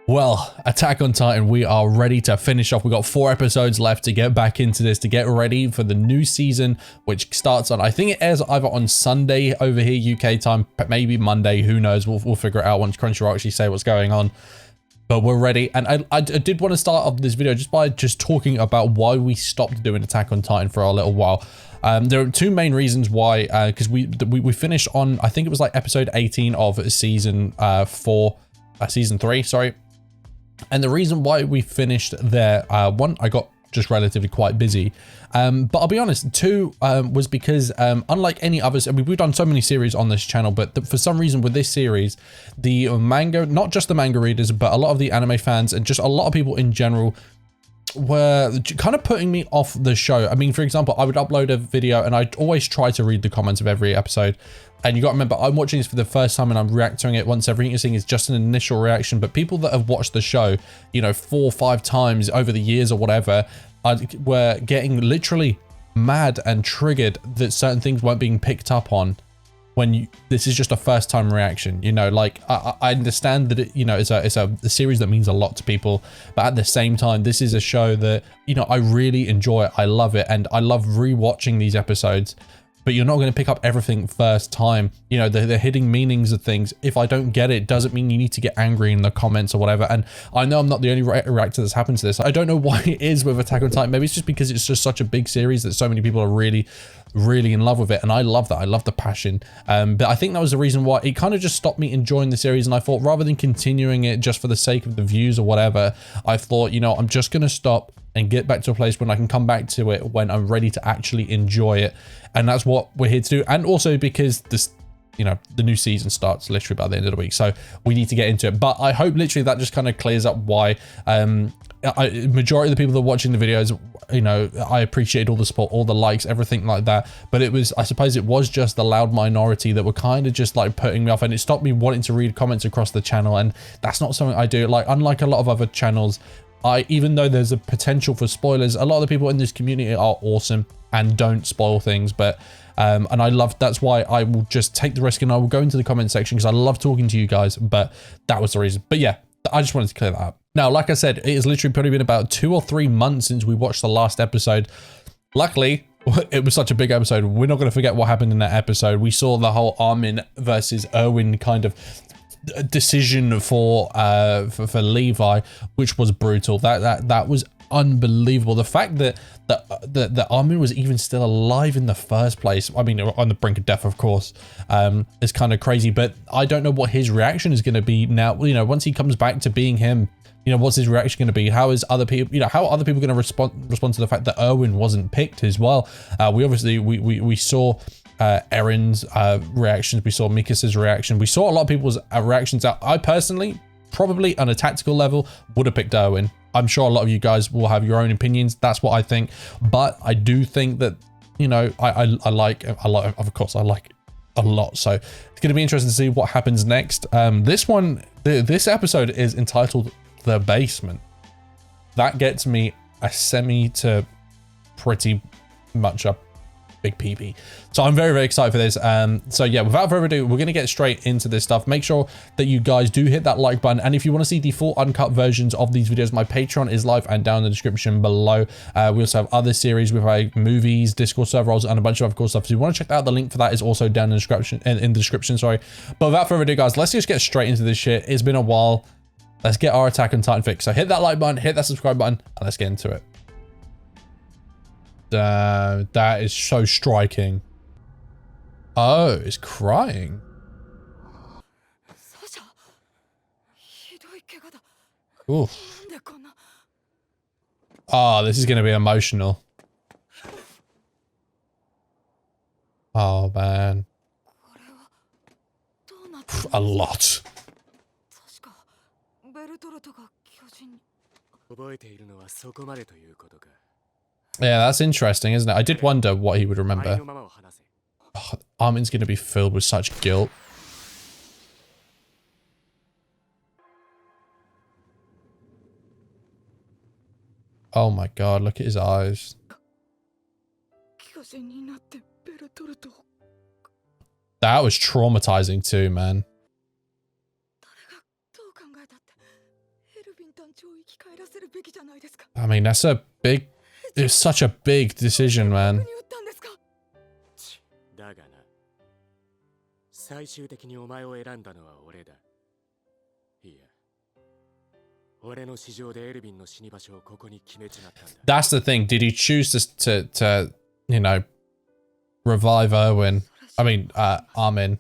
Well, Attack on Titan, we are ready to finish off. We've got 4 episodes left to get back into this, to get ready for the new season, which starts on, I think it airs either on Sunday over here, UK time, maybe Monday, who knows, we'll figure it out once Crunchyroll actually say what's going on. But we're ready, and I did want to start off this video by talking about why we stopped doing Attack on Titan for a little while. There are 2 main reasons why, because we finished on, I think it was like episode 18 of season 3, sorry. And the reason why we finished there, one, I got just relatively quite busy. But I'll be honest, 2 was because unlike any others, I mean, we've done so many series on this channel, but for some reason with this series, the manga, not just the manga readers, but a lot of the anime fans and just a lot of people in general were kind of putting me off the show. I mean, for example, I would upload a video and I'd always try to read the comments of every episode. And you got to remember, I'm watching this for the first time and I'm reacting it once. Everything you're seeing is just an initial reaction. But people that have watched the show, you know, 4 or 5 times over the years or whatever, were getting literally mad and triggered that certain things weren't being picked up on when this is just a first time reaction. You know, like I understand that it, you know, it's a series that means a lot to people, but at the same time, this is a show that, you know, I really enjoy it. I love it, and I love rewatching these episodes. But you're not going to pick up everything first time. You know, the hidden meanings of things. If I don't get it, doesn't mean you need to get angry in the comments or whatever. And I know I'm not the only reactor that's happened to this. I don't know why it is with Attack on Titan. Maybe it's just because it's just such a big series that so many people are really in love with it. And I love that. I love the passion. But I think that was the reason why it kind of just stopped me enjoying the series. And I thought, rather than continuing it just for the sake of the views or whatever, I thought, you know, I'm just going to stop and get back to a place when I can come back to it when I'm ready to actually enjoy it. And that's what we're here to do. And also because this, you know, the new season starts literally by the end of the week, so we need to get into it. But I hope literally that just kind of clears up why majority of the people that are watching the videos, you know, I appreciated all the support, all the likes, everything like that. But it was, I suppose it was just the loud minority that were kind of just like putting me off, and it stopped me wanting to read comments across the channel. And that's not something I do. Like, unlike a lot of other channels, even though there's a potential for spoilers, a lot of the people in this community are awesome and don't spoil things. But and I love, that's why I will just take the risk and I will go into the comment section because I love talking to you guys. But that was the reason. But yeah, I just wanted to clear that up. Now, like I said, it has literally probably been about 2 or 3 months since we watched the last episode. Luckily, it was such a big episode. We're not going to forget what happened in that episode. We saw the whole Armin versus Erwin kind of decision for Levi, which was brutal. That was unbelievable. The fact that Armin was even still alive in the first place, I mean, on the brink of death, of course, is kind of crazy. But I don't know what his reaction is going to be now. You know, once he comes back to being him, you know, what's his reaction going to be? How is other people, you know, how are other people going to respond to the fact that Erwin wasn't picked as well? We obviously we saw Erin's reactions, we saw Mikasa's reaction, we saw a lot of people's reactions out. I personally, probably on a tactical level, would have picked Erwin. I'm sure a lot of you guys will have your own opinions. That's what I think. But I do think that, you know, I like, of course, I like it a lot. So it's going to be interesting to see what happens next. This episode is entitled The Basement. That gets me a semi to pretty much a big PP. So I'm very, very excited for this. So yeah, without further ado, we're going to get straight into this stuff. Make sure that you guys do hit that like button. And if you want to see the full uncut versions of these videos, my Patreon is live and down in the description below. We also have other series with like movies, Discord server roles, and a bunch of other cool stuff. So if you want to check out, the link for that is also down in the description, sorry. But without further ado, guys, let's just get straight into this shit. It's been a while. Let's get our Attack on Titan fix. So hit that like button, hit that subscribe button, and let's get into it. That is so striking. Oh, it's crying. Oof. Oh, this is going to be emotional. Oh, man. A lot. Yeah, that's interesting, isn't it? I did wonder what he would remember. Oh, Armin's going to be filled with such guilt. Oh my god, look at his eyes. That was traumatizing too, man. I mean, that's a big... It's such a big decision, man. だがな、最終的にお前を選んだのは俺だ。いや、俺の市場でエルヴィンの死に場所をここに決めちまったんだ。That's the thing. Did he choose to you know, revive Erwin? I mean, Armin,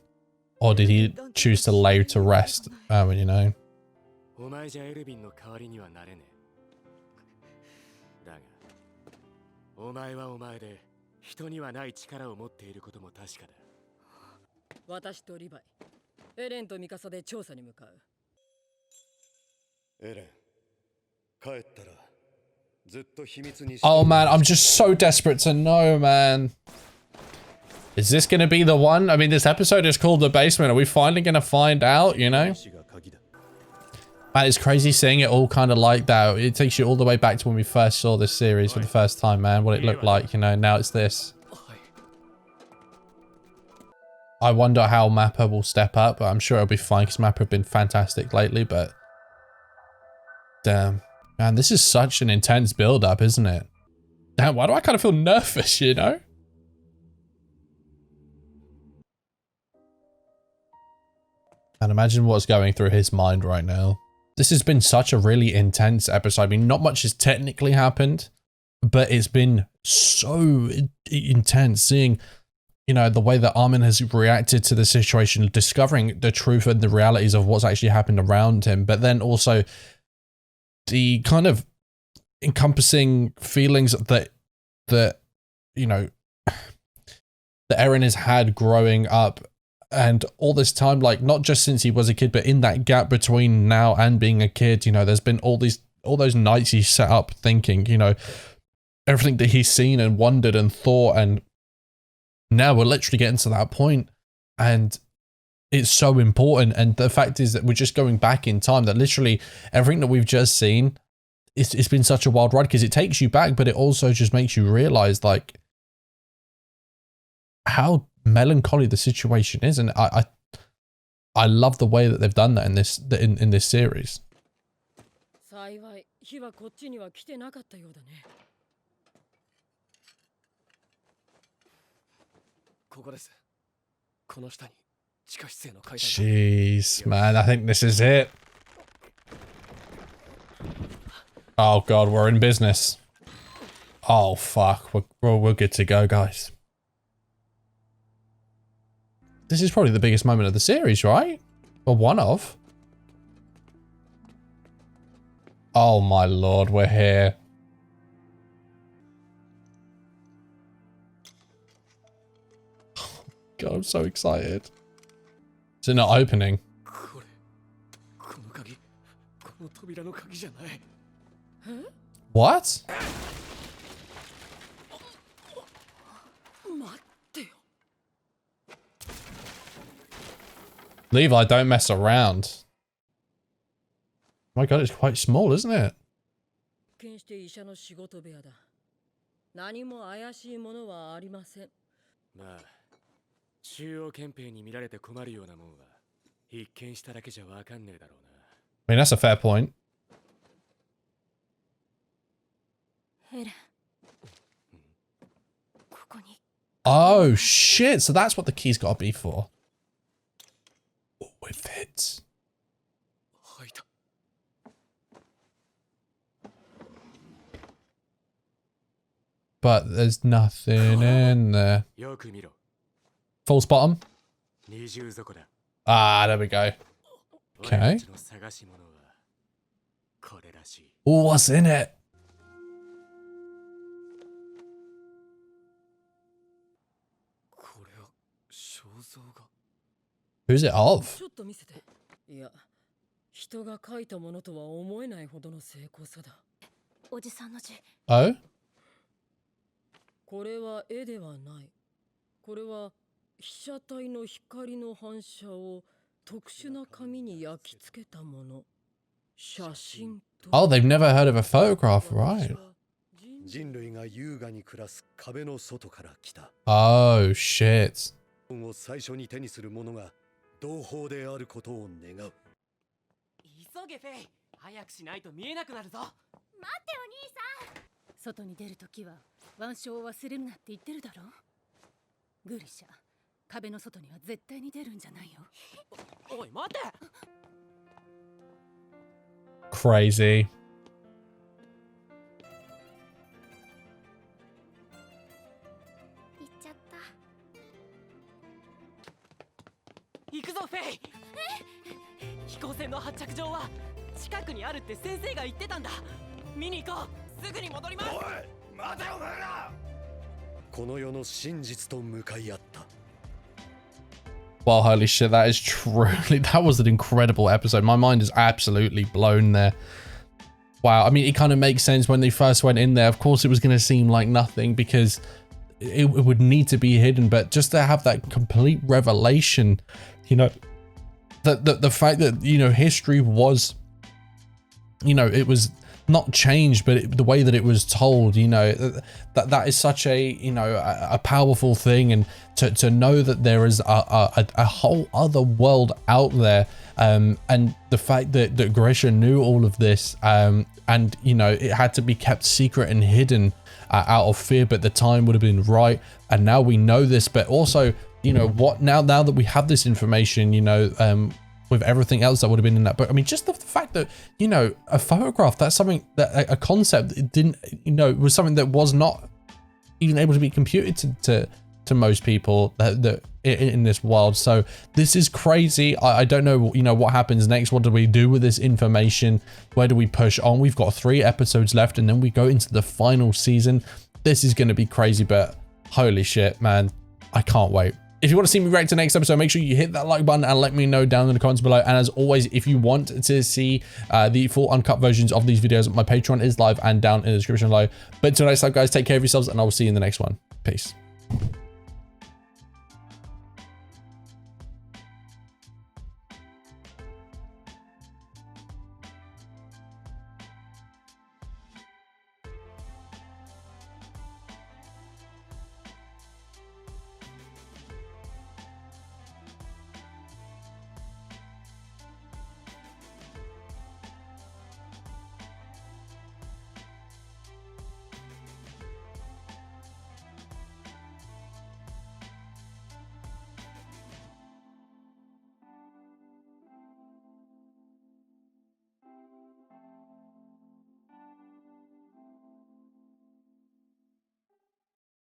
or did he choose to lay to rest Erwin? You know. お前じゃエルヴィンの代わりにはなれねえ。だが、お前はお前で人にはない力を持っていることも確かだ。私とリヴァイ、エレンとミカサで調査に向かう。エレン、帰ったらずっと秘密にして。Oh man, I'm just so desperate to know, man. Is this gonna be the one? I mean, this episode is called The Basement. Are we finally gonna find out, you know? Man, it's crazy seeing it all kind of like that. It takes you all the way back to when we first saw this series for the first time, man. What it looked like, you know, now it's this. I wonder how Mappa will step up, but I'm sure it'll be fine because Mappa have been fantastic lately, but... Damn. Man, this is such an intense build-up, isn't it? Damn, why do I kind of feel nervous, you know? And imagine what's going through his mind right now. This has been such a really intense episode. I mean, not much has technically happened, but it's been so intense seeing, you know, the way that Armin has reacted to the situation, discovering the truth and the realities of what's actually happened around him, but then also the kind of encompassing feelings that you know, that Eren has had growing up. And all this time, like, not just since he was a kid, but in that gap between now and being a kid, you know, there's been all those nights he's sat up thinking, you know, everything that he's seen and wondered and thought. And now we're literally getting to that point, and it's so important. And the fact is that we're just going back in time, that literally everything that we've just seen, it's been such a wild ride because it takes you back, but it also just makes you realize, like, how melancholy the situation is. And I love the way that they've done that in this series. 幸い、火はこっちには来てなかったようだね。ここです。この下に地下室への階段。Jeez, man, I think this is it. Oh god, we're in business. Oh fuck, we're good to go, guys. This is probably the biggest moment of the series, right? Or one of. Oh my lord, we're here. God, I'm so excited. Is it not opening? What? Levi, don't mess around. Oh my god, it's quite small, isn't it? 見して医者の仕事部屋だ。何も怪しいものはありません。まあ、中央憲兵に見られて困るようなもんは一見しただけじゃわかんねえだろうな。I mean, that's a fair point. エレン。ここに。Oh shit! So that's what the key's got to be for. Oh, it fits. But there's nothing in there. False bottom. Ah, there we go. Okay. Oh, what's in it? Who's it of? ちょっと見せて。いや、人が書いたものとは思えないほどの精巧さだ。おじさんの字。Oh? これは絵ではない。これは被写体の光の反射を特殊な紙に焼き付けたもの。写真と。Oh, they've never heard of a photograph, right? 人類が優雅に暮らす壁の外から来た。Oh, shit. を最初に手にするものが同胞であることを願う。急げフェイ。早くしないと見えなくなるぞ。外に出るときは腕章を忘れるなって言ってるだろ。グリシャ、壁の外には絶対に出るんじゃないよ。おい待て。 Crazy. 行っちゃった。行くぞフェイ。飛行船の発着場は近くにあるって先生が言ってたんだ。見に行こう。すぐに戻ります。おい待てよお前ら。この世の真実と向かい合った。 Well, holy shit, that is truly, that was an incredible episode. My mind is absolutely blown there. Wow, I mean, it kind of makes sense when they first went in there. Of course, it was going to seem like nothing because it would need to be hidden, but just to have that complete revelation, you know, the fact that, you know, history was, you know, it was not changed, but the way that it was told, you know, that is such a, you know, a powerful thing. And to know that there is a whole other world out there, and the fact that Grisha knew all of this, and, you know, it had to be kept secret and hidden out of fear, but the time would have been right. And now we know this, but also, you know, what now that we have this information, you know, with everything else that would have been in that book. I mean, just the fact that, you know, a photograph, that's something that a concept, it didn't, you know, was something that was not even able to be computed to most people that in this world. So this is crazy. I don't know, you know, what happens next. What do we do with this information? Where do we push on? We've got 3 episodes left and then we go into the final season. This is going to be crazy, but holy shit, man, I can't wait. If you want to see me react to the next episode, make sure you hit that like button and let me know down in the comments below. And as always, if you want to see the full uncut versions of these videos, my Patreon is live and down in the description below. But until next time, guys, take care of yourselves and I will see you in the next one. Peace.